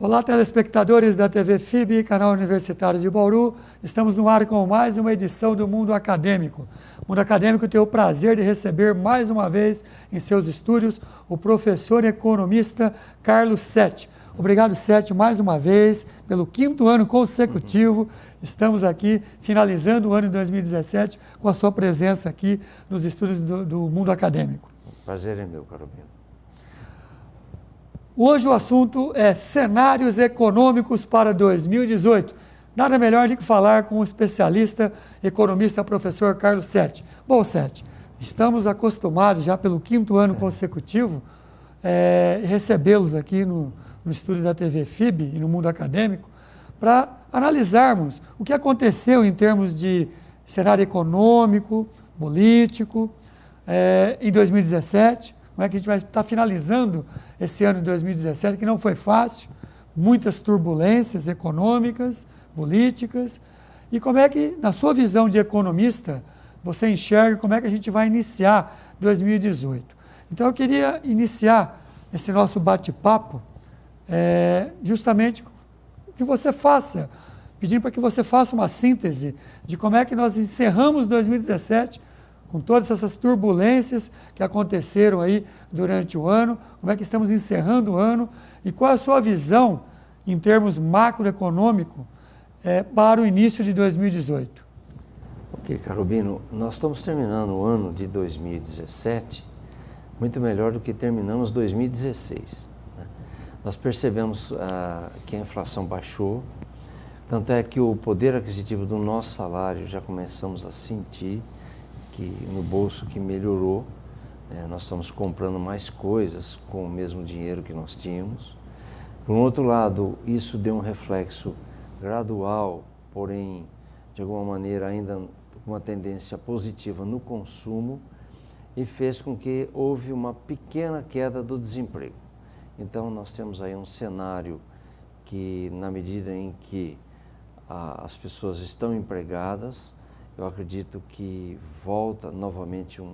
Olá, telespectadores da TV FIB, canal Universitário de Bauru. Estamos no ar com mais uma edição do Mundo Acadêmico. O Mundo Acadêmico tem o prazer de receber mais uma vez em seus estúdios o professor e economista Carlos Setti. Obrigado, Setti, mais uma vez, pelo 5º ano consecutivo. Estamos aqui finalizando o ano de 2017 com a sua presença aqui nos estúdios do Mundo Acadêmico. O prazer é meu, caro amigo. Hoje o assunto é cenários econômicos para 2018. Nada melhor do que falar com o especialista, economista, professor Carlos Setti. Bom, Setti, estamos acostumados já pelo 5º ano consecutivo recebê-los aqui no estúdio da TV FIB e no Mundo Acadêmico para analisarmos o que aconteceu em termos de cenário econômico, político, em 2017. Como é que a gente vai estar finalizando esse ano de 2017, que não foi fácil, muitas turbulências econômicas, políticas, e como é que, na sua visão de economista, você enxerga como é que a gente vai iniciar 2018. Então, eu queria iniciar esse nosso bate-papo justamente que você faça, pedindo para que você faça uma síntese de como é que nós encerramos 2017 com todas essas turbulências que aconteceram aí durante o ano, como é que estamos encerrando o ano e qual é a sua visão em termos macroeconômicos para o início de 2018. Ok, Carobino, nós estamos terminando o ano de 2017 muito melhor do que terminamos 2016. Né? Nós percebemos que a inflação baixou, tanto é que o poder aquisitivo do nosso salário já começamos a sentir no bolso que melhorou, nós estamos comprando mais coisas com o mesmo dinheiro que nós tínhamos. Por um outro lado, isso deu um reflexo gradual, porém, de alguma maneira, ainda com uma tendência positiva no consumo e fez com que houve uma pequena queda do desemprego. Então, nós temos aí um cenário que, na medida em que as pessoas estão empregadas, eu acredito que volta novamente um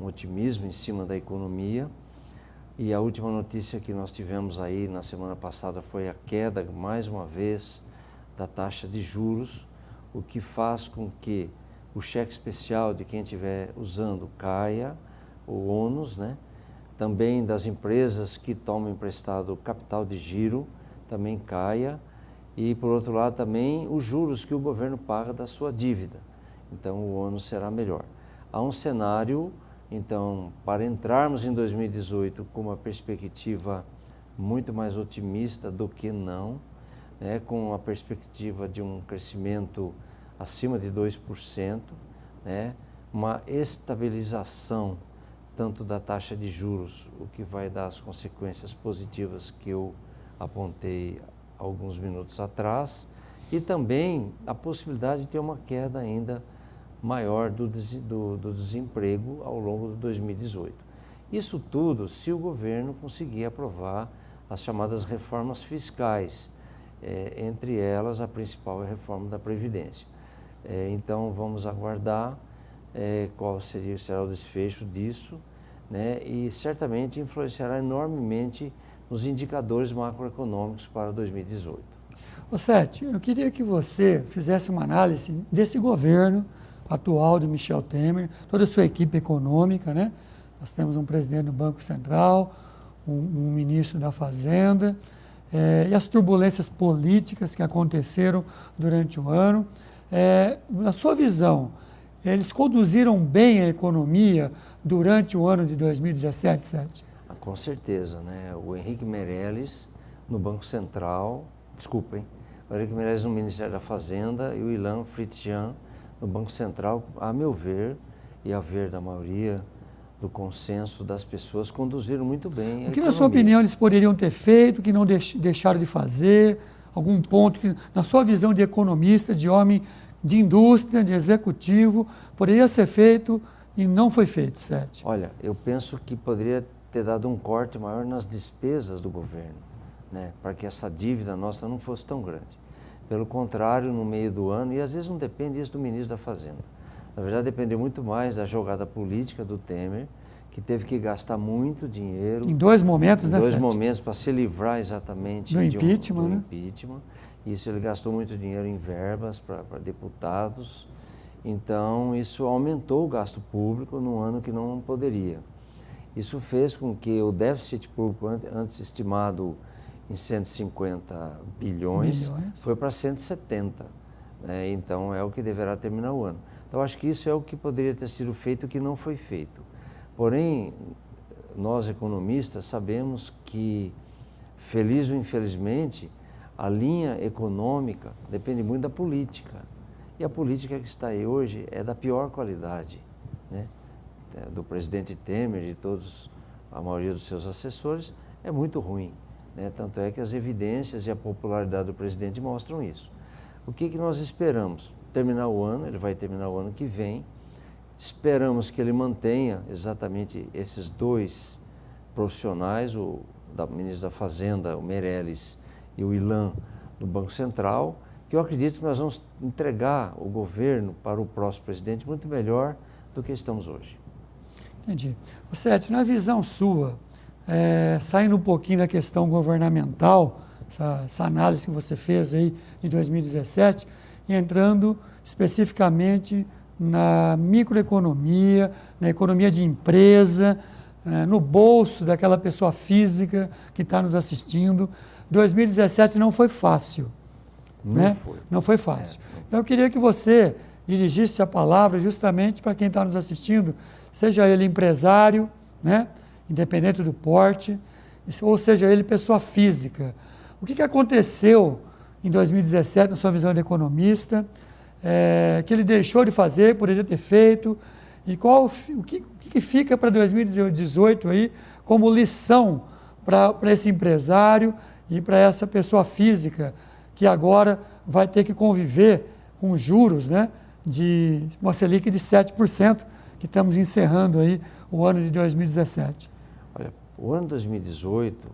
otimismo em cima da economia. E a última notícia que nós tivemos aí na semana passada foi a queda, mais uma vez, da taxa de juros, o que faz com que o cheque especial de quem estiver usando caia, o ônus, né? Também das empresas que tomam emprestado capital de giro também caia. E, por outro lado, também os juros que o governo paga da sua dívida. Então, o ônus será melhor. Há um cenário, então, para entrarmos em 2018 com uma perspectiva muito mais otimista do que não, né, com a perspectiva de um crescimento acima de 2%, né, uma estabilização tanto da taxa de juros, o que vai dar as consequências positivas que eu apontei alguns minutos atrás, e também a possibilidade de ter uma queda ainda maior do desemprego ao longo de 2018. Isso tudo se o governo conseguir aprovar as chamadas reformas fiscais, entre elas a principal é a reforma da Previdência. Então vamos aguardar qual será o desfecho disso, né, e certamente influenciará enormemente os indicadores macroeconômicos para 2018. Setti, eu queria que você fizesse uma análise desse governo atual de Michel Temer, toda a sua equipe econômica, né? Nós temos um presidente do Banco Central, um ministro da Fazenda, e as turbulências políticas que aconteceram durante o ano. Na sua visão, eles conduziram bem a economia durante o ano de 2017, Setti? Com certeza, né? O Henrique Meirelles no Banco Central, o Henrique Meirelles no Ministério da Fazenda e o Ilan Fritjan no Banco Central, a meu ver, e a ver da maioria do consenso das pessoas, conduziram muito bem a economia. O que, na sua opinião, eles poderiam ter feito, que não deixaram de fazer? Algum ponto que, na sua visão de economista, de homem de indústria, de executivo, poderia ser feito e não foi feito, Setti? Olha, eu penso que poderia ter dado um corte maior nas despesas do governo, né, para que essa dívida nossa não fosse tão grande. Pelo contrário, no meio do ano, e às vezes não depende isso do ministro da Fazenda, na verdade dependeu muito mais da jogada política do Temer, que teve que gastar muito dinheiro. Em dois momentos, né, Dois Sete? momentos para se livrar exatamente Do impeachment, do né? impeachment. Isso ele gastou muito dinheiro em verbas para deputados. Então, isso aumentou o gasto público num ano que não poderia. Isso fez com que o déficit público, antes estimado em 150 bilhões, foi para 170. Né? Então, é o que deverá terminar o ano. Então, acho que isso é o que poderia ter sido feito e que não foi feito. Porém, nós economistas sabemos que, feliz ou infelizmente, a linha econômica depende muito da política. E a política que está aí hoje é da pior qualidade, né? Do presidente Temer e todos, a maioria dos seus assessores, é muito ruim, né? Tanto é que as evidências e a popularidade do presidente mostram isso. O que nós esperamos? Terminar o ano, ele vai terminar o ano que vem. Esperamos que ele mantenha exatamente esses dois profissionais, o ministro da Fazenda, o Meirelles, e o Ilan, do Banco Central, que eu acredito que nós vamos entregar o governo para o próximo presidente muito melhor do que estamos hoje. Entendi. Sete, na visão sua, saindo um pouquinho da questão governamental, essa análise que você fez aí de 2017, e entrando especificamente na microeconomia, na economia de empresa, no bolso daquela pessoa física que está nos assistindo. 2017 não foi fácil. Não foi. Não foi fácil. Eu queria que você dirigisse a palavra justamente para quem está nos assistindo, seja ele empresário, né, independente do porte, ou seja ele pessoa física. O que aconteceu em 2017, na sua visão de economista, que ele deixou de fazer, poderia ter feito, e o que fica para 2018 aí como lição para esse empresário e para essa pessoa física que agora vai ter que conviver com juros, né, de uma Selic de 7%, que estamos encerrando aí o ano de 2017. Olha, o ano 2018,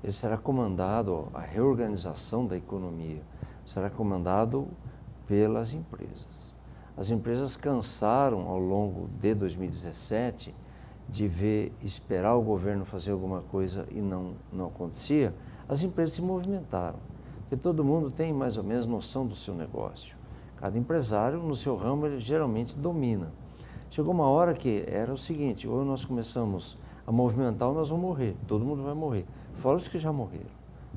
ele será comandado, a reorganização da economia será comandado pelas empresas. As empresas cansaram ao longo de 2017 de esperar o governo fazer alguma coisa e não acontecia. As empresas se movimentaram, porque todo mundo tem mais ou menos noção do seu negócio. Cada empresário, no seu ramo, ele geralmente domina. Chegou uma hora que era o seguinte, ou nós começamos a movimentar ou nós vamos morrer, todo mundo vai morrer. Fora os que já morreram,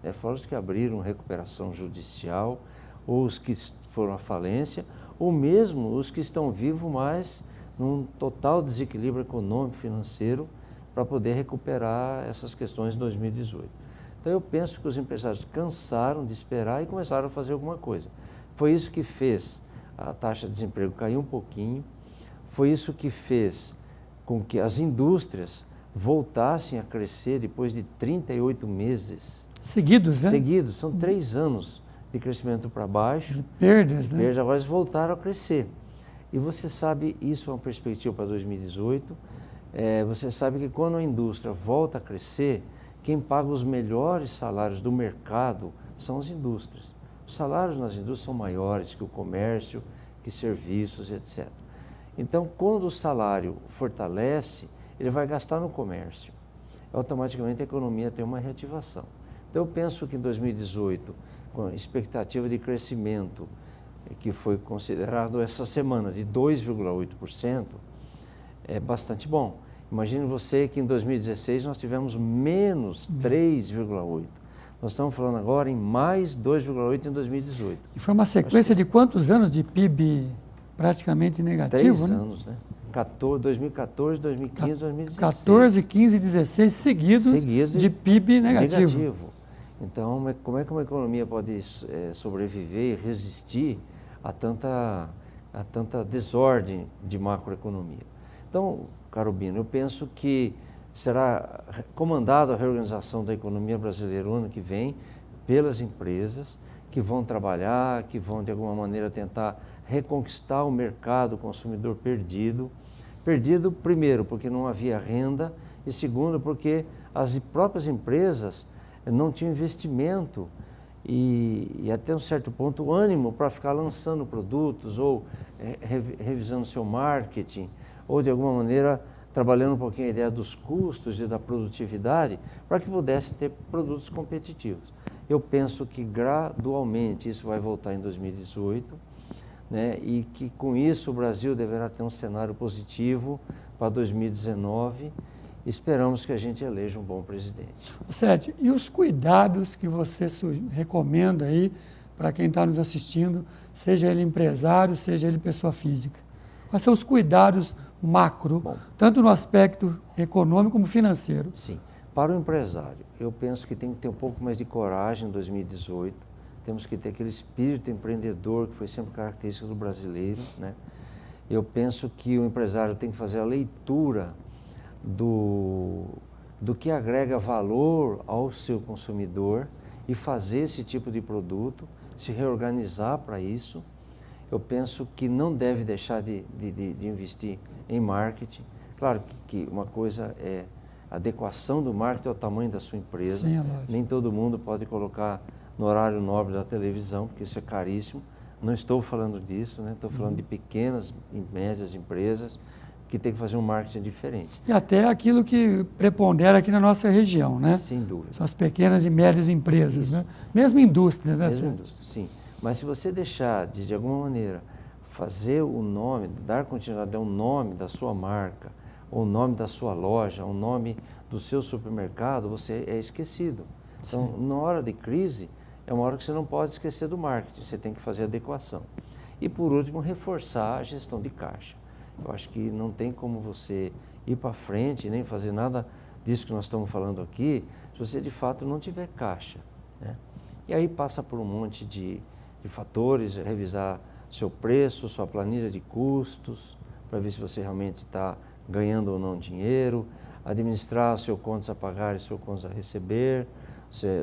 né? Fora os que abriram recuperação judicial, ou os que foram à falência, ou mesmo os que estão vivos, mas num total desequilíbrio econômico e financeiro para poder recuperar essas questões em 2018. Então eu penso que os empresários cansaram de esperar e começaram a fazer alguma coisa. Foi isso que fez a taxa de desemprego cair um pouquinho, foi isso que fez com que as indústrias voltassem a crescer depois de 38 meses. Seguidos, né? Seguidos, são 3 anos de crescimento para baixo. De perdas, né? Agora eles voltaram a crescer. E você sabe, isso é uma perspectiva para 2018, você sabe que quando a indústria volta a crescer, quem paga os melhores salários do mercado são as indústrias. Os salários nas indústrias são maiores que o comércio, que serviços, etc. Então, quando o salário fortalece, ele vai gastar no comércio. Automaticamente a economia tem uma reativação. Então, eu penso que em 2018, com a expectativa de crescimento, que foi considerado essa semana de 2,8%, é bastante bom. Imagine você que em 2016 nós tivemos menos 3,8%. Nós estamos falando agora em mais 2,8% em 2018. E foi uma sequência de quantos anos de PIB praticamente negativo? 3 anos, né? 2014, 2015, 2016. 14, 15, 16 seguidos de PIB negativo. Então, como é que uma economia pode sobreviver e resistir a tanta desordem de macroeconomia? Então, caro Bino, eu penso que será comandada a reorganização da economia brasileira o ano que vem pelas empresas que vão trabalhar, que vão de alguma maneira tentar reconquistar o mercado consumidor perdido. Perdido, primeiro, porque não havia renda, e segundo, porque as próprias empresas não tinham investimento e até um certo ponto ânimo para ficar lançando produtos ou revisando seu marketing ou de alguma maneira trabalhando um pouquinho a ideia dos custos e da produtividade, para que pudesse ter produtos competitivos. Eu penso que gradualmente isso vai voltar em 2018, né, e que com isso o Brasil deverá ter um cenário positivo para 2019. Esperamos que a gente eleja um bom presidente. Sete, e os cuidados que você recomenda aí para quem está nos assistindo, seja ele empresário, seja ele pessoa física? Quais são os cuidados macro, tanto no aspecto econômico como financeiro? Sim. Para o empresário, eu penso que tem que ter um pouco mais de coragem em 2018. Temos que ter aquele espírito empreendedor que foi sempre característica do brasileiro, né? Eu penso que o empresário tem que fazer a leitura do que agrega valor ao seu consumidor e fazer esse tipo de produto, se reorganizar para isso. Eu penso que não deve deixar de investir em marketing. Claro que uma coisa é a adequação do marketing ao tamanho da sua empresa. Sim, é lógico. Nem todo mundo pode colocar no horário nobre da televisão, porque isso é caríssimo. Não estou falando disso, né? Estou falando de pequenas e médias empresas que tem que fazer um marketing diferente. E até aquilo que prepondera aqui na nossa região, né? Sem dúvida. São as pequenas e médias empresas, né? Mesmo indústrias, né? Mesmo indústria, sim. Mas se você deixar de alguma maneira, fazer o nome, dar continuidade ao nome da sua marca, ou o nome da sua loja, o nome do seu supermercado, você é esquecido. Então, na hora de crise, é uma hora que você não pode esquecer do marketing, você tem que fazer adequação. E, por último, reforçar a gestão de caixa. Eu acho que não tem como você ir para frente, nem fazer nada disso que nós estamos falando aqui, se você, de fato, não tiver caixa, né? E aí passa por um monte de fatores, revisar seu preço, sua planilha de custos, para ver se você realmente está ganhando ou não dinheiro, administrar o seu contas a pagar e o seu contas a receber,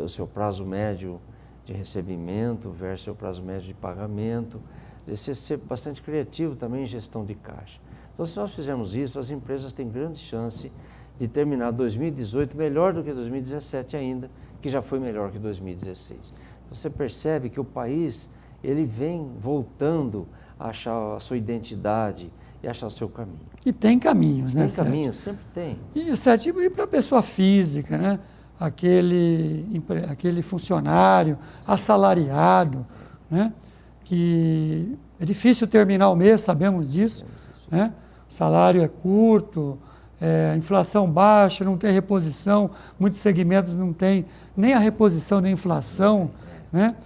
o seu prazo médio de recebimento versus o seu prazo médio de pagamento. Você ser bastante criativo também em gestão de caixa. Então, se nós fizermos isso, as empresas têm grande chance de terminar 2018 melhor do que 2017 ainda, que já foi melhor que 2016. Você percebe que o país ele vem voltando a achar a sua identidade e achar o seu caminho. E tem caminhos, né, Tem caminhos, sempre tem. E, Sete, e para a pessoa física, né? Aquele funcionário assalariado, né? Que é difícil terminar o mês, sabemos disso, né? O salário é curto, inflação baixa, não tem reposição, muitos segmentos não têm nem a reposição da inflação, né?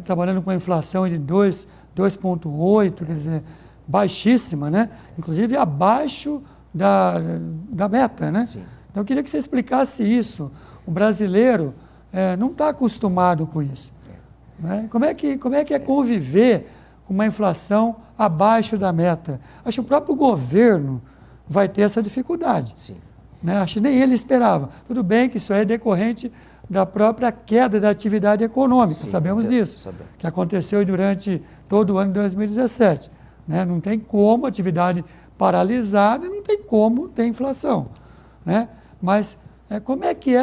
Trabalhando com a inflação de 2,8, quer dizer, baixíssima, né? Inclusive abaixo da meta, né? Sim. Então eu queria que você explicasse isso. O brasileiro não está acostumado com isso, né? Como é que é conviver com uma inflação abaixo da meta? Acho que o próprio governo vai ter essa dificuldade. Sim. Né? Acho que nem ele esperava. Tudo bem que isso é decorrente da própria queda da atividade econômica, Sim, sabemos disso, que aconteceu durante todo o ano de 2017. Né? Não tem como atividade paralisada, não tem como ter inflação. Né? Mas como é que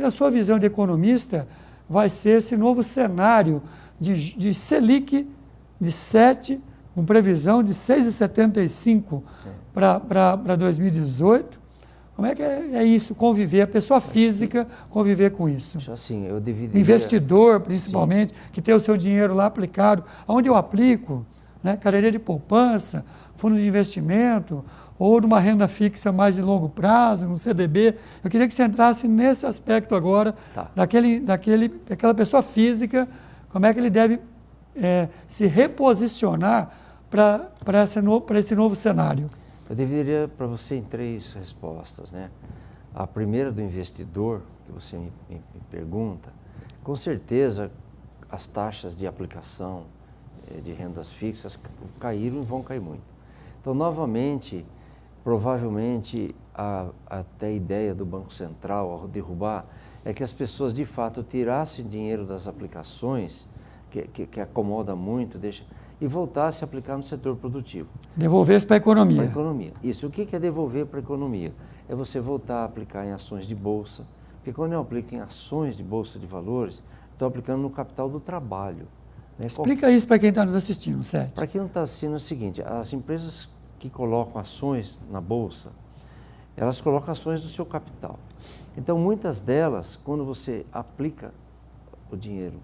na sua visão de economista vai ser esse novo cenário de Selic de 7, com previsão de 6,75 para 2018? Como é que é isso, conviver, a pessoa física conviver com isso? Assim, eu dividiria... Investidor, principalmente, que tem o seu dinheiro lá aplicado. Onde eu aplico? Né? Carteira de poupança, fundo de investimento, ou numa renda fixa mais de longo prazo, no CDB. Eu queria que você entrasse nesse aspecto agora, daquela pessoa física, como é que ele deve se reposicionar para esse novo cenário. Eu dividiria para você em 3 respostas, né? A primeira do investidor, que você me pergunta, com certeza as taxas de aplicação de rendas fixas caíram e vão cair muito. Então, novamente, provavelmente, até a ideia do Banco Central ao derrubar é que as pessoas, de fato, tirassem dinheiro das aplicações, que acomoda muito, e voltasse a aplicar no setor produtivo. Devolver isso para a economia. Para a economia. Isso. O que é devolver para a economia? É você voltar a aplicar em ações de bolsa. Porque quando eu aplico em ações de bolsa de valores, estou aplicando no capital do trabalho. Né? Explica isso para quem está nos assistindo, Sete. Para quem não está assistindo é o seguinte, as empresas que colocam ações na bolsa, elas colocam ações do seu capital. Então, muitas delas, quando você aplica o dinheiro,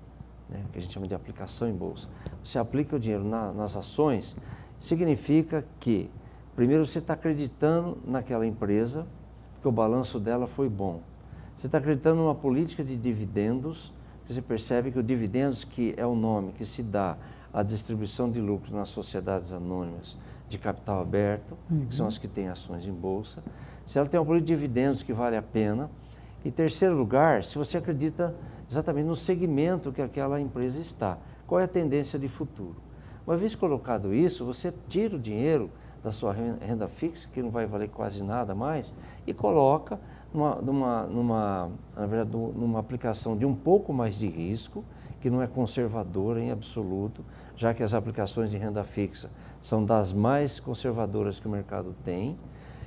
né, que a gente chama de aplicação em bolsa, você aplica o dinheiro nas ações, significa que, primeiro, você está acreditando naquela empresa, porque o balanço dela foi bom. Você está acreditando numa política de dividendos, você percebe que o dividendos, que é o nome que se dá à distribuição de lucros nas sociedades anônimas de capital aberto, que são as que têm ações em bolsa, se ela tem uma política de dividendos que vale a pena. Em terceiro lugar, se você acredita exatamente no segmento que aquela empresa está, qual é a tendência de futuro. Uma vez colocado isso, você tira o dinheiro da sua renda fixa, que não vai valer quase nada mais, e coloca na verdade, numa aplicação de um pouco mais de risco, que não é conservadora em absoluto, já que as aplicações de renda fixa são das mais conservadoras que o mercado tem,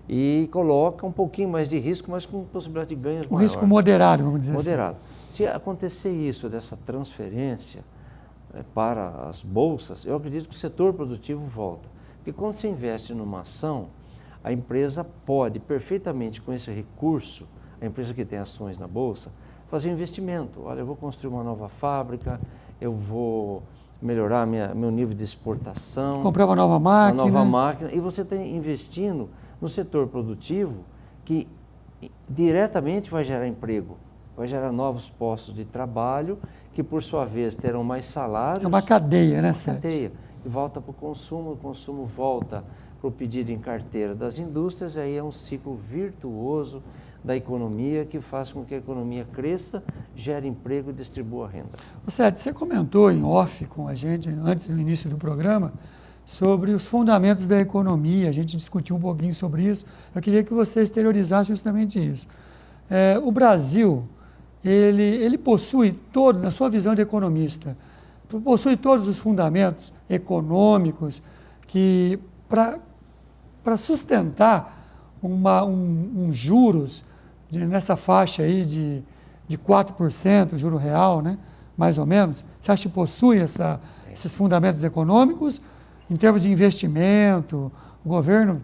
e coloca um pouquinho mais de risco, mas com possibilidade de ganhos maior. Um risco moderado, vamos dizer moderado. assim. Se acontecer isso, dessa transferência para as bolsas, eu acredito que o setor produtivo volta. Porque quando você investe numa ação, a empresa pode perfeitamente, com esse recurso, a empresa que tem ações na bolsa, fazer um investimento. Olha, eu vou construir uma nova fábrica, eu vou melhorar meu nível de exportação. Comprar uma nova máquina. Uma nova máquina. E você está investindo no setor produtivo que diretamente vai gerar emprego, vai gerar novos postos de trabalho, que por sua vez terão mais salários. É uma cadeia, né, Sérgio? Cadeia. E volta para o consumo volta para o pedido em carteira das indústrias, e aí é um ciclo virtuoso da economia que faz com que a economia cresça, gere emprego e distribua renda. Sérgio, você comentou em off com a gente, antes do início do programa, sobre os fundamentos da economia, a gente discutiu um pouquinho sobre isso. Eu queria que você exteriorizasse justamente isso. O Brasil, ele possui na sua visão de economista, possui todos os fundamentos econômicos que, para sustentar juros nessa faixa aí de 4%, juro real, né, mais ou menos. Você acha que possui esses fundamentos econômicos? Em termos de investimento, o governo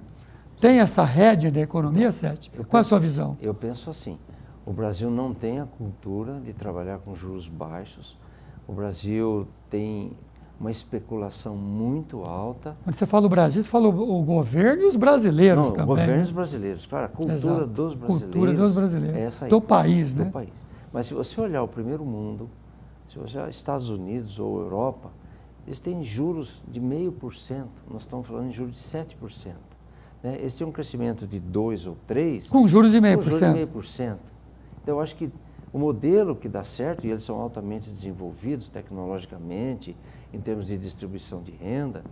tem essa rédea da economia, Sérgio? Qual é a sua visão? Eu penso assim, o Brasil não tem a cultura de trabalhar com juros baixos, o Brasil tem uma especulação muito alta. Quando você fala o Brasil, você fala o governo e os brasileiros também. O governo e os brasileiros, claro, a cultura Exato. dos brasileiros. Cultura dos brasileiros, é essa aí, do país, né? Do país. Mas se você olhar o primeiro mundo, se você olhar Estados Unidos ou Europa, eles têm juros de 0,5%, nós estamos falando de juros de 7%. Né? Eles têm um crescimento de 2 ou 3%. Com juros de 0,5%. Com juros de 0,5%. Então, eu acho que o modelo que dá certo, e eles são altamente desenvolvidos tecnologicamente, em termos de distribuição de renda,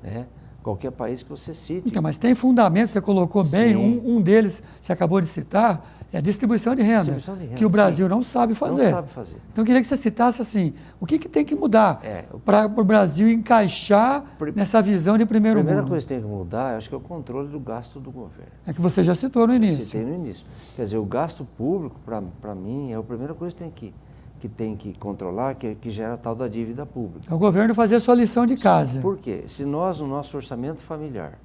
né? Qualquer país que você cite. Então, mas tem fundamentos, você colocou bem, um deles, você acabou de citar, é a distribuição de renda, que o Brasil não sabe fazer. Não sabe fazer. Então, eu queria que você citasse assim, o que tem que mudar para o Brasil encaixar nessa visão de primeiro mundo? A primeira coisa que tem que mudar, acho que é o controle do gasto do governo. É que você já citou no início. Citei no início. Quer dizer, o gasto público, para mim, é a primeira coisa que tem que controlar, que gera a tal da dívida pública. É o governo fazer a sua lição de casa. Por quê? Se nós, no nosso orçamento familiar,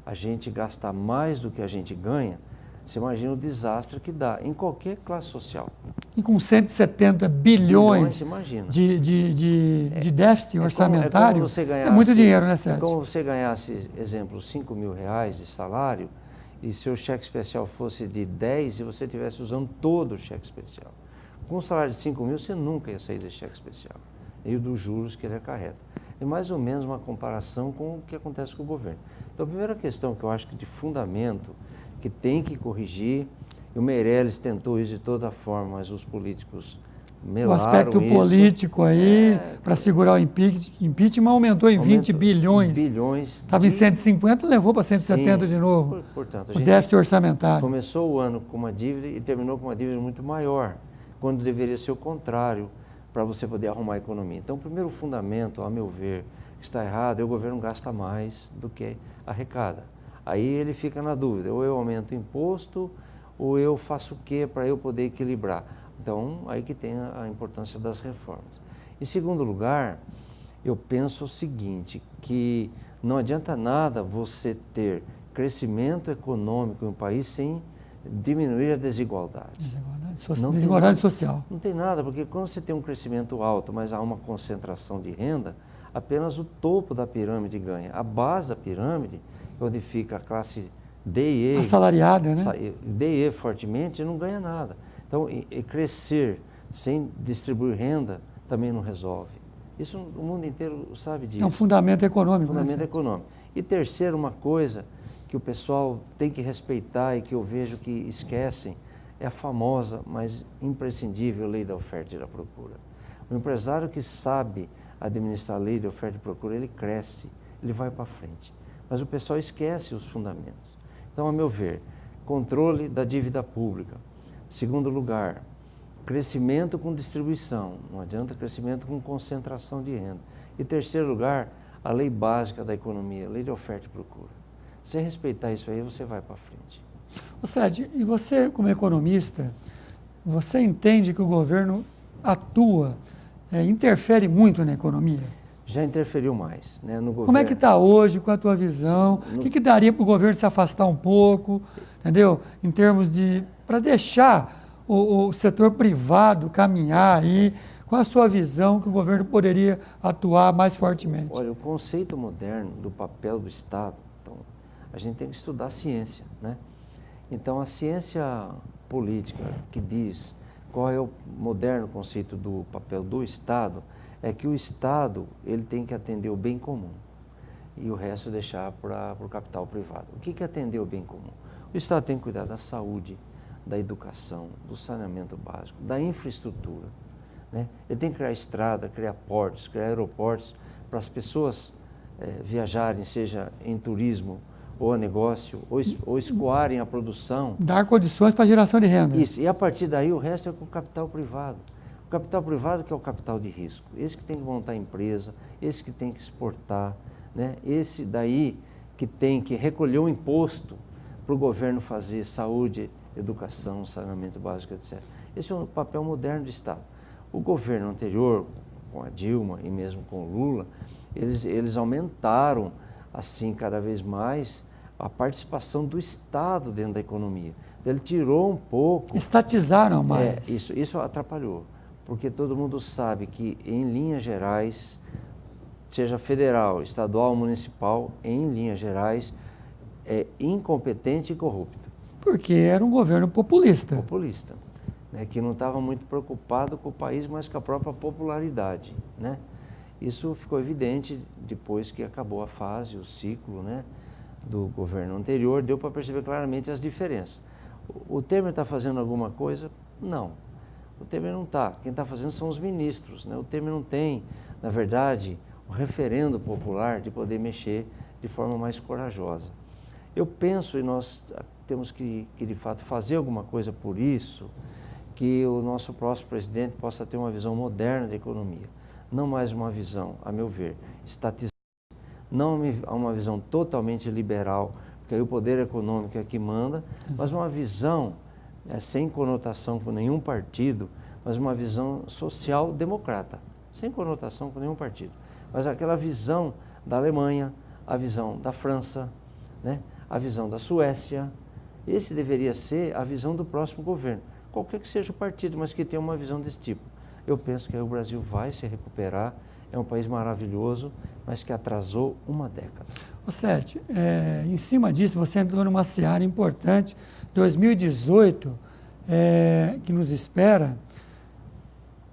a gente gastar mais do que a gente ganha, você imagina o desastre que dá em qualquer classe social. E com 170 bilhões de déficit orçamentário, é muito dinheiro, né, Sérgio? É como você ganhasse, exemplo, R$5.000 de salário, e seu cheque especial fosse de 10 e você estivesse usando todo o cheque especial. Com um salário de 5 mil, você nunca ia sair desse cheque especial. E dos juros que ele acarreta. É mais ou menos uma comparação com o que acontece com o governo. Então, a primeira questão que eu acho que de fundamento, que tem que corrigir, e o Meirelles tentou isso de toda forma, mas os políticos melaram isso. O aspecto político aí, para segurar o impeachment, aumentou em 20 bilhões. Estava em 150, levou para 170 de novo. Portanto, o déficit orçamentário. Começou o ano com uma dívida e terminou com uma dívida muito maior, quando deveria ser o contrário, para você poder arrumar a economia. Então, o primeiro fundamento, a meu ver, que está errado, é o governo gasta mais do que arrecada. Aí ele fica na dúvida, ou eu aumento o imposto, ou eu faço o quê para eu poder equilibrar? Então, aí que tem a importância das reformas. Em segundo lugar, eu penso o seguinte, que não adianta nada você ter crescimento econômico em um país sem diminuir a desigualdade. Desigualdade social. Não tem nada, porque quando você tem um crescimento alto, mas há uma concentração de renda, apenas o topo da pirâmide ganha. A base da pirâmide, onde fica a classe D e E, assalariada, né? D e E fortemente, não ganha nada. Então, crescer sem distribuir renda também não resolve. Isso o mundo inteiro sabe disso. É um fundamento econômico. Fundamento econômico. E terceiro, uma coisa que o pessoal tem que respeitar e que eu vejo que esquecem, é a famosa, mas imprescindível lei da oferta e da procura. O empresário que sabe administrar a lei de oferta e procura, ele cresce, ele vai para frente. Mas o pessoal esquece os fundamentos. Então, a meu ver, controle da dívida pública. Segundo lugar, crescimento com distribuição. Não adianta crescimento com concentração de renda. E terceiro lugar, a lei básica da economia, a lei de oferta e procura. Se respeitar isso aí, você vai para frente. Sérgio, e você, como economista, você entende que o governo atua, interfere muito na economia? Já interferiu mais, né, no governo. Como é que está hoje, com a tua visão? O que daria para o governo se afastar um pouco, entendeu? Em termos de, para deixar o setor privado caminhar aí, qual a sua visão que o governo poderia atuar mais fortemente? Olha, o conceito moderno do papel do Estado, então, a gente tem que estudar a ciência, né? Então, a ciência política que diz qual é o moderno conceito do papel do Estado, é que o Estado ele tem que atender o bem comum e o resto deixar para o capital privado. O que é atender o bem comum? O Estado tem que cuidar da saúde, da educação, do saneamento básico, da infraestrutura, né? Ele tem que criar estrada, criar portos, criar aeroportos para as pessoas viajarem, seja em turismo ou a negócio, ou escoarem a produção. Dar condições para a geração de renda. Isso, e a partir daí o resto é com o capital privado. O capital privado que é o capital de risco, esse que tem que montar empresa, esse que tem que exportar, né? Esse daí que tem que recolher o imposto para o governo fazer saúde, educação, saneamento básico, etc. Esse é o papel moderno do Estado. O governo anterior, com a Dilma e mesmo com o Lula, eles aumentaram, assim, cada vez mais a participação do Estado dentro da economia. Ele tirou um pouco... Estatizaram mais. Isso atrapalhou, porque todo mundo sabe que, em linhas gerais, seja federal, estadual, municipal, em linhas gerais, é incompetente e corrupto. Porque era um governo populista. Populista, né, que não estava muito preocupado com o país, mas com a própria popularidade, né? Isso ficou evidente depois que acabou a fase, o ciclo, né, do governo anterior, deu para perceber claramente as diferenças. O Temer está fazendo alguma coisa? Não. O Temer não está. Quem está fazendo são os ministros, né? O Temer não tem, na verdade, o referendo popular de poder mexer de forma mais corajosa. Eu penso, e nós temos que de fato fazer alguma coisa por isso, que o nosso próximo presidente possa ter uma visão moderna da economia. Não mais uma visão, a meu ver, estatizada, não uma visão totalmente liberal, porque aí o poder econômico é que manda, mas uma visão sem conotação com nenhum partido, mas uma visão social-democrata, sem conotação com nenhum partido. Mas aquela visão da Alemanha, a visão da França, né, a visão da Suécia, esse deveria ser a visão do próximo governo, qualquer que seja o partido, mas que tenha uma visão desse tipo. Eu penso que aí o Brasil vai se recuperar, é um país maravilhoso, mas que atrasou uma década. Sérgio, em cima disso, você entrou numa seara importante, 2018, que nos espera,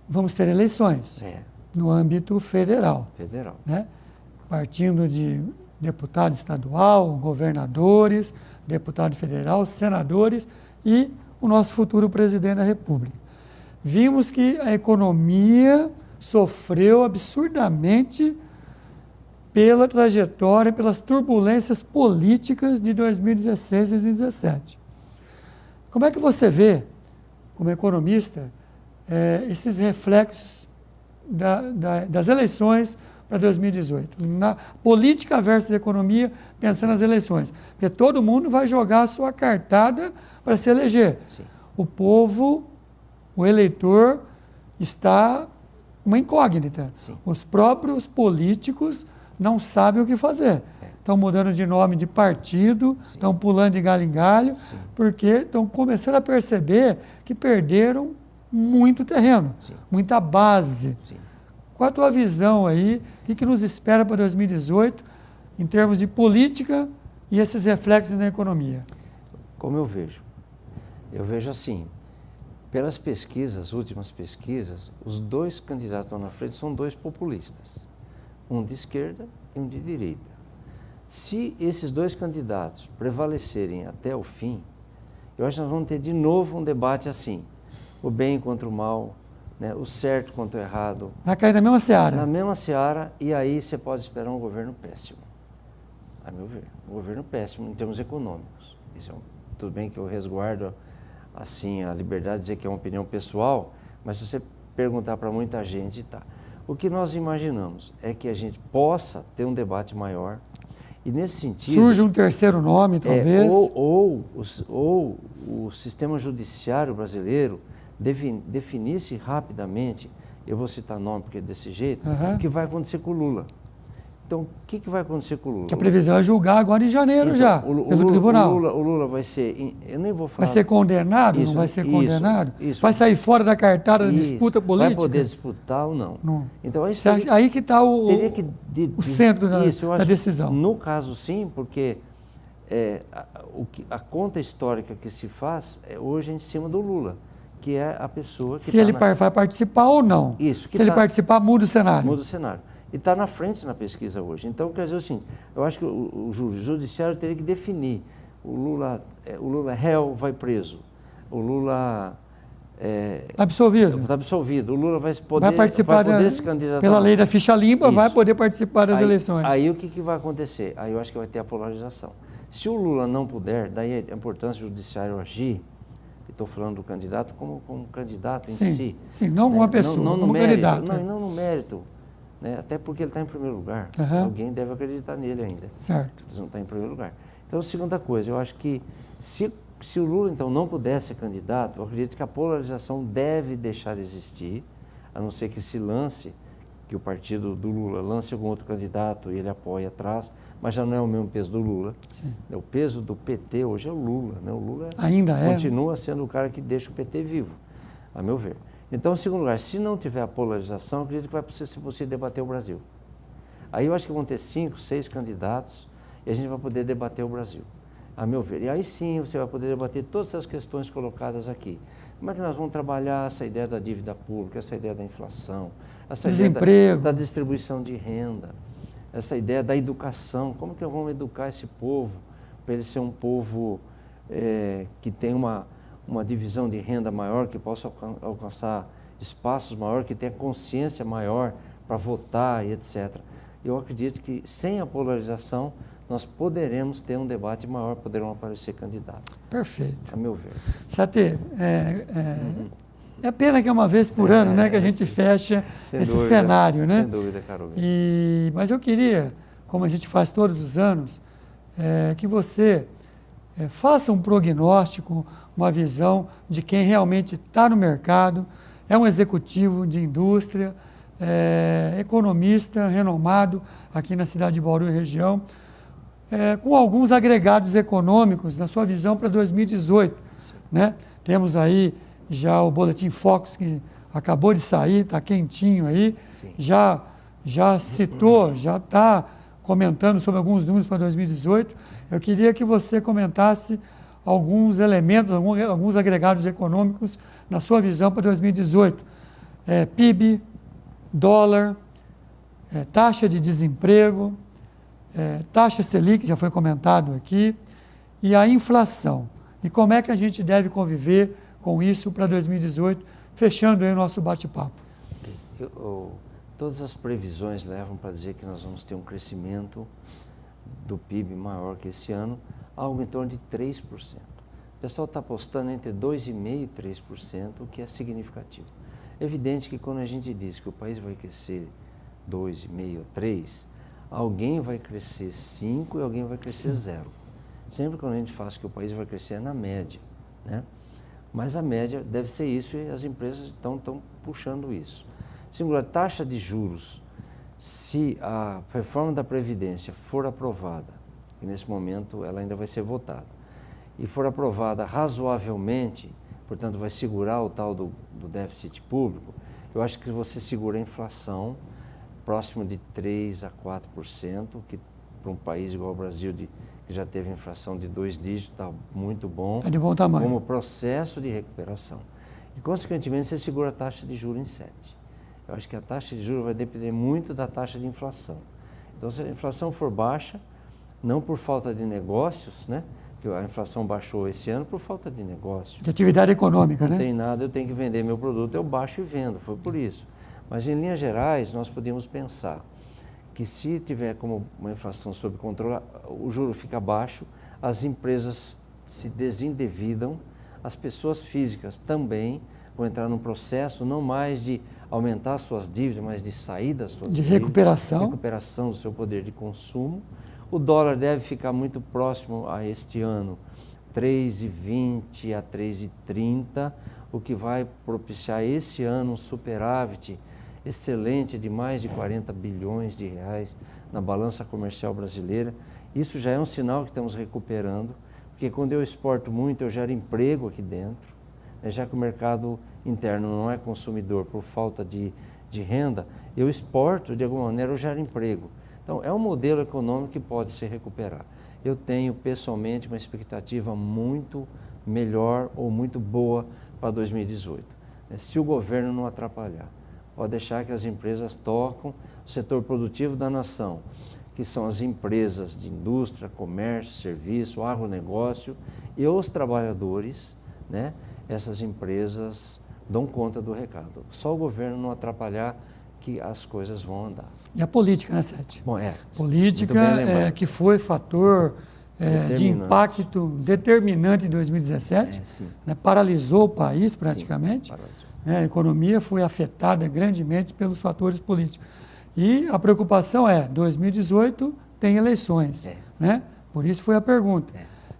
vamos ter eleições no âmbito federal. Né? Partindo de deputado estadual, governadores, deputado federal, senadores e o nosso futuro presidente da República. Vimos que a economia sofreu absurdamente pela trajetória, pelas turbulências políticas de 2016 e 2017. Como é que você vê, como economista, esses reflexos das eleições para 2018? Na política versus economia, pensando nas eleições. Porque todo mundo vai jogar a sua cartada para se eleger. Sim. O povo, o eleitor, está uma incógnita. Sim. Os próprios políticos não sabem o que fazer. Estão mudando de nome de partido, estão pulando de galho em galho, porque estão começando a perceber que perderam muito terreno, muita base. Qual a tua visão aí? O que nos espera para 2018 em termos de política e esses reflexos na economia? Como eu vejo? Eu vejo assim, pelas pesquisas, últimas pesquisas, os dois candidatos que estão na frente são dois populistas, um de esquerda e um de direita. Se esses dois candidatos prevalecerem até o fim, eu acho que nós vamos ter de novo um debate assim, o bem contra o mal, né, o certo contra o errado. Vai cair na mesma seara. Na mesma seara, e aí você pode esperar um governo péssimo, a meu ver. Um governo péssimo em termos econômicos. Isso tudo bem que eu resguardo assim a liberdade de dizer que é uma opinião pessoal, mas se você perguntar para muita gente, tá. O que nós imaginamos é que a gente possa ter um debate maior, e nesse sentido... Surge um terceiro nome, talvez. Ou o sistema judiciário brasileiro definisse rapidamente, eu vou citar nome porque é desse jeito, o que vai acontecer com o Lula. Então, o que vai acontecer com o Lula? Que a previsão é julgar agora em janeiro então, já, pelo tribunal. O Lula vai ser, eu nem vou falar... Vai ser condenado? Não vai ser condenado? Isso. Vai sair fora da cartada da disputa política? Vai poder disputar ou não? Não. Então, aí que está o centro da decisão. No caso, sim, porque a conta histórica que se faz é hoje em cima do Lula, que é a pessoa que... Se ele vai participar ou não. Isso. Se ele participar, muda o cenário. Muda o cenário. E está na frente na pesquisa hoje. Então, quer dizer assim, eu acho que o judiciário teria que definir. O Lula é réu, vai preso. O Lula está absolvido. Está absolvido. O Lula vai poder participar se candidatar. Pela lei da ficha limpa, vai poder participar das eleições. Aí o que vai acontecer? Aí eu acho que vai ter a polarização. Se o Lula não puder, daí a importância do judiciário agir, estou falando do candidato como candidato em si. Sim, não uma pessoa, não como candidato. Não no mérito. Né? Até porque ele está em primeiro lugar. Alguém deve acreditar nele ainda. Certo. Ele não está em primeiro lugar. Então, segunda coisa, eu acho que se o Lula, então, não puder ser candidato, eu acredito que a polarização deve deixar de existir, a não ser que se lance, que o partido do Lula lance algum outro candidato e ele apoia atrás, mas já não é o mesmo peso do Lula. Sim. O peso do PT hoje é o Lula. Né? O Lula ainda continua sendo o cara que deixa o PT vivo, a meu ver. Então, em segundo lugar, se não tiver a polarização, eu acredito que vai ser possível debater o Brasil. Aí eu acho que vão ter 5, 6 candidatos e a gente vai poder debater o Brasil, a meu ver. E aí sim você vai poder debater todas essas questões colocadas aqui. Como é que nós vamos trabalhar essa ideia da dívida pública, essa ideia da inflação, essa desemprego, ideia da distribuição de renda, essa ideia da educação, como que vamos educar esse povo para ele ser um povo que tem uma divisão de renda maior, que possa alcançar espaços maior, que tenha consciência maior para votar e etc. Eu acredito que sem a polarização nós poderemos ter um debate maior, poderão aparecer candidatos. Perfeito. A meu ver. Satê, é pena que é uma vez por ano, né, que a gente fecha esse cenário, né? Sem dúvida, Carol. Mas eu queria, como a gente faz todos os anos, que você faça um prognóstico, uma visão de quem realmente está no mercado, é um executivo de indústria, economista renomado aqui na cidade de Bauru e região, com alguns agregados econômicos na sua visão para 2018. Né? Temos aí já o Boletim Focus, que acabou de sair, está quentinho aí, Sim. já citou, já está comentando sobre alguns números para 2018. Eu queria que você comentasse alguns elementos, alguns agregados econômicos na sua visão para 2018. PIB, dólar, taxa de desemprego, taxa Selic, já foi comentado aqui, e a inflação. E como é que a gente deve conviver com isso para 2018, fechando aí o nosso bate-papo. Todas as previsões levam para dizer que nós vamos ter um crescimento do PIB maior que esse ano, algo em torno de 3%. O pessoal está apostando entre 2,5% e 3%, o que é significativo. É evidente que quando a gente diz que o país vai crescer 2,5% ou 3%, alguém vai crescer 5% e alguém vai crescer 0%. Sempre quando a gente fala que o país vai crescer é na média, né? Mas a média deve ser isso e as empresas estão puxando isso. Singular, taxa de juros. se a reforma da Previdência for aprovada, e nesse momento ela ainda vai ser votada, e for aprovada razoavelmente, portanto vai segurar o tal do déficit público, eu acho que você segura a inflação próximo de 3 a 4%, que para um país igual ao Brasil, que já teve inflação de 2 dígitos, está muito bom. Está de bom tamanho. Como processo de recuperação. E, consequentemente, você segura a taxa de juros em 7%. Eu acho que a taxa de juros vai depender muito da taxa de inflação. Então, se a inflação for baixa, não por falta de negócios, né? Que a inflação baixou esse ano por falta de negócio. De atividade econômica, né? Não tem nada, eu tenho que vender meu produto, eu baixo e vendo, foi por isso. Mas, em linhas gerais, nós podemos pensar que se tiver como uma inflação sob controle, o juro fica baixo, as empresas se desendividam, as pessoas físicas também vão entrar num processo não mais de aumentar suas dívidas, mas de sair das suas dívidas. De recuperação. Recuperação do seu poder de consumo. O dólar deve ficar muito próximo a este ano, 3,20 a 3,30, o que vai propiciar esse ano um superávit excelente de mais de 40 bilhões de reais na balança comercial brasileira. Isso já é um sinal que estamos recuperando, porque quando eu exporto muito, eu gero emprego aqui dentro, né? Já que o mercado interno não é consumidor por falta de renda, eu exporto, de alguma maneira, eu gero emprego. Então, é um modelo econômico que pode se recuperar. Eu tenho, pessoalmente, uma expectativa muito melhor ou muito boa para 2018, né? Se o governo não atrapalhar. Pode deixar que as empresas tocam o setor produtivo da nação, que são as empresas de indústria, comércio, serviço, agronegócio e os trabalhadores, né? Essas empresas dão conta do recado. Só o governo não atrapalhar que as coisas vão andar. E a política, né, Sete? Bom, política que foi fator de impacto determinante em 2017, né? Paralisou o país praticamente. Sim, a economia foi afetada grandemente pelos fatores políticos. E a preocupação 2018 tem eleições, né? Por isso foi a pergunta.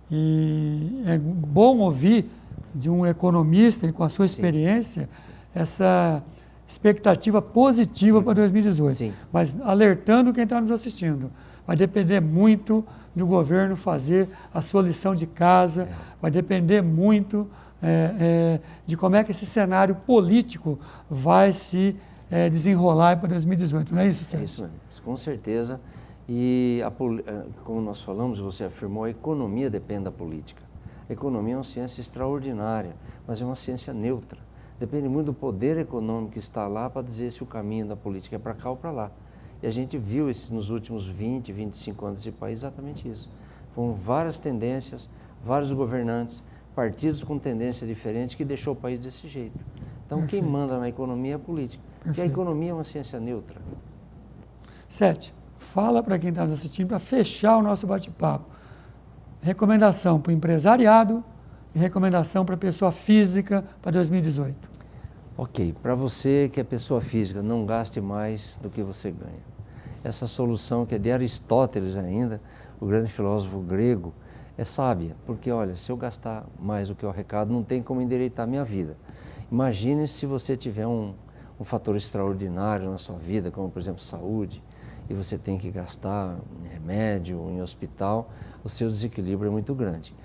E é bom ouvir de um economista e com a sua experiência essa expectativa positiva para 2018. Sim. Mas alertando quem está nos assistindo, vai depender muito do governo fazer a sua lição de casa, vai depender muito de como é que esse cenário político vai se desenrolar para 2018, não é isso, Sérgio? É isso mesmo, com certeza. E, como nós falamos, você afirmou, a economia depende da política. A economia é uma ciência extraordinária, mas é uma ciência neutra. Depende muito do poder econômico que está lá para dizer se o caminho da política é para cá ou para lá. E a gente viu nos últimos 20, 25 anos desse país exatamente isso. Foram várias tendências, vários governantes, partidos com tendência diferente que deixou o país desse jeito. Então, Perfeito. Quem manda na economia é a política. Perfeito. E a economia é uma ciência neutra. Sete, fala para quem está nos assistindo, para fechar o nosso bate-papo. Recomendação para o empresariado e recomendação para a pessoa física para 2018. Ok, para você que é pessoa física, não gaste mais do que você ganha. Essa solução que é de Aristóteles ainda, o grande filósofo grego, é sábia, porque olha, se eu gastar mais do que eu arrecado, não tem como endireitar a minha vida. Imagine se você tiver um fator extraordinário na sua vida, como por exemplo saúde, e você tem que gastar em remédio, em hospital, o seu desequilíbrio é muito grande.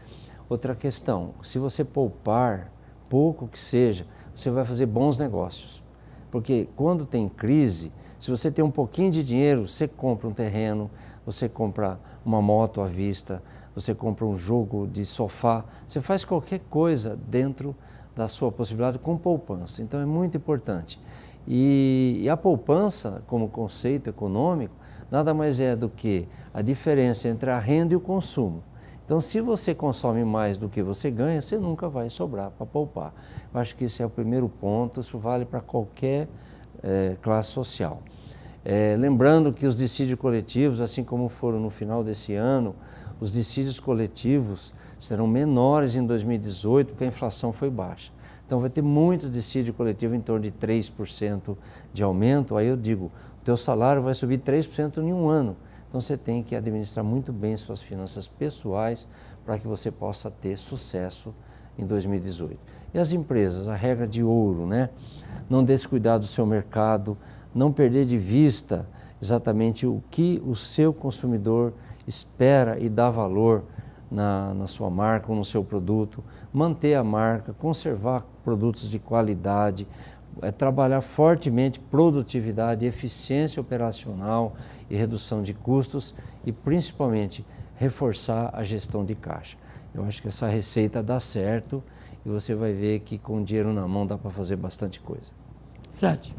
Outra questão, se você poupar, pouco que seja, você vai fazer bons negócios. Porque quando tem crise, se você tem um pouquinho de dinheiro, você compra um terreno, você compra uma moto à vista, você compra um jogo de sofá, você faz qualquer coisa dentro da sua possibilidade com poupança. Então é muito importante. E a poupança, como conceito econômico, nada mais é do que a diferença entre a renda e o consumo. Então, se você consome mais do que você ganha, você nunca vai sobrar para poupar. Eu acho que esse é o primeiro ponto, isso vale para qualquer classe social. Lembrando que os dissídios coletivos, assim como foram no final desse ano, os dissídios coletivos serão menores em 2018, porque a inflação foi baixa. Então, vai ter muito dissídio coletivo, em torno de 3% de aumento. Aí eu digo, o teu salário vai subir 3% em um ano. Então, você tem que administrar muito bem suas finanças pessoais para que você possa ter sucesso em 2018. E as empresas, a regra de ouro, né? Não descuidar do seu mercado, não perder de vista exatamente o que o seu consumidor espera e dá valor na sua marca ou no seu produto, manter a marca, conservar produtos de qualidade, trabalhar fortemente produtividade, eficiência operacional e redução de custos e principalmente reforçar a gestão de caixa. Eu acho que essa receita dá certo e você vai ver que com dinheiro na mão dá para fazer bastante coisa. Sete.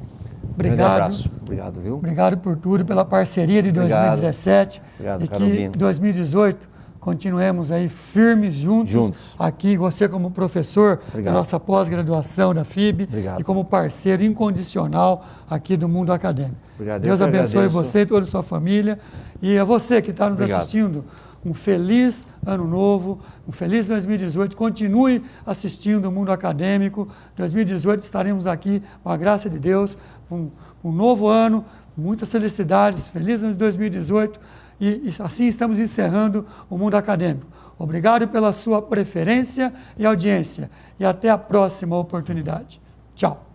Grande Obrigado. abraço. Obrigado, viu? Obrigado por tudo, pela parceria de 2017. Obrigado, e que Carolina. 2018 continuemos aí firmes juntos. Aqui, você como professor da nossa pós-graduação da FIB e como parceiro incondicional aqui do mundo acadêmico. Obrigado. Deus abençoe você e toda a sua família. E a você que está nos assistindo, um feliz ano novo, um feliz 2018. Continue assistindo o Mundo Acadêmico. 2018 estaremos aqui, com a graça de Deus, um novo ano, muitas felicidades, feliz ano de 2018. E assim estamos encerrando o Mundo Acadêmico. Obrigado pela sua preferência e audiência. E até a próxima oportunidade. Tchau.